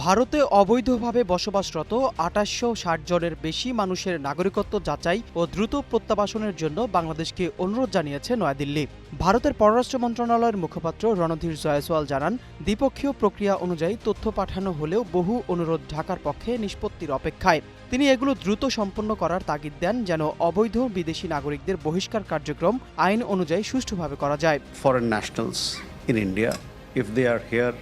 ভারতে অবৈধভাবে বসবাসরত ২৮৬০ জনের বেশি মানুষের নাগরিকত্ব যাচাই ও দ্রুত প্রত্যাবাসনের জন্য বাংলাদেশকে অনুরোধ জানিয়েছে নয়াদিল্লি। ভারতের পররাষ্ট্র মন্ত্রণালয়ের মুখপাত্র রণধীর জয়সওয়াল জানান, দ্বিপক্ষীয় প্রক্রিয়া অনুযায়ী তথ্য পাঠানো হলেও বহু অনুরোধ ঢাকার পক্ষে নিষ্পত্তির অপেক্ষায়। তিনি এগুলো দ্রুত সম্পন্ন করার তাগিদ দেন যেন অবৈধ বিদেশি নাগরিকদের বহিষ্কার কার্যক্রম আইন অনুযায়ী সুষ্ঠুভাবে করা যায়। Foreign nationals in India, if they are here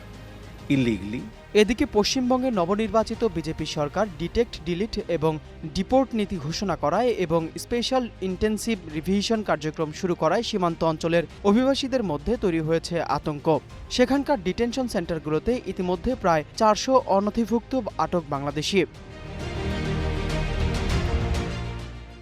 illegally. এদিকে পশ্চিমবঙ্গে নবনির্বাচিত বিজেপি সরকার ডিটেক্ট, ডিলিট এবং ডিপোর্ট নীতি ঘোষণা করায় এবং স্পেশাল ইন্টেনসিভ রিভিশন কার্যক্রম শুরু করায় সীমান্ত অঞ্চলের অভিবাসীদের মধ্যে তৈরি হয়েছে আতঙ্ক। সেখানকার ডিটেনশন সেন্টারগুলোতে ইতিমধ্যে প্রায় ৪০০ অনথিভুক্ত আটক বাংলাদেশি।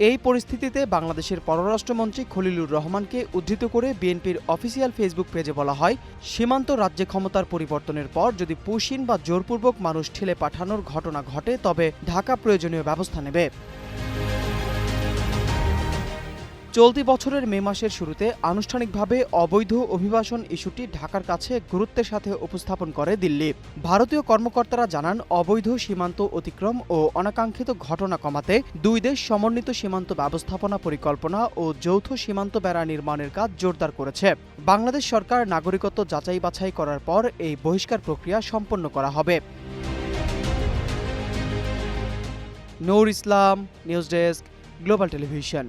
এই পরিস্থিতিতে বাংলাদেশের পররাষ্ট্রমন্ত্রী খলিলুর রহমানকে উদ্ধৃত করে বিএনপির অফিসিয়াল ফেসবুক পেজে বলা হয়, সীমান্ত রাজ্যে ক্ষমতার পরিবর্তনের পর যদি পুশিন বা জোরপূর্বক মানুষ ঠেলে পাঠানোর ঘটনা ঘটে তবে ঢাকা প্রয়োজনীয় ব্যবস্থা নেবে। চলতি বছরের মে মাসের শুরুতে আনুষ্ঠানিকভাবে অবৈধ অভিবাসন ইস্যুটি ঢাকার কাছে গুরুত্বের সাথে উপস্থাপন করে দিল্লি। ভারতীয় কর্মকর্তারা জানান, অবৈধ সীমান্ত অতিক্রম ও অনাকাঙ্ক্ষিত ঘটনা কমাতে দুই দেশ সমন্বিত সীমান্ত ব্যবস্থাপনা পরিকল্পনা ও যৌথ সীমান্ত বেড়া নির্মাণের কাজ জোরদার করেছে। বাংলাদেশ সরকার নাগরিকত্ব যাচাই বাছাই করার পর এই বহিষ্কার প্রক্রিয়া সম্পন্ন করা হবে। নূর ইসলাম, নিউজ ডেস্ক, গ্লোবাল টেলিভিশন।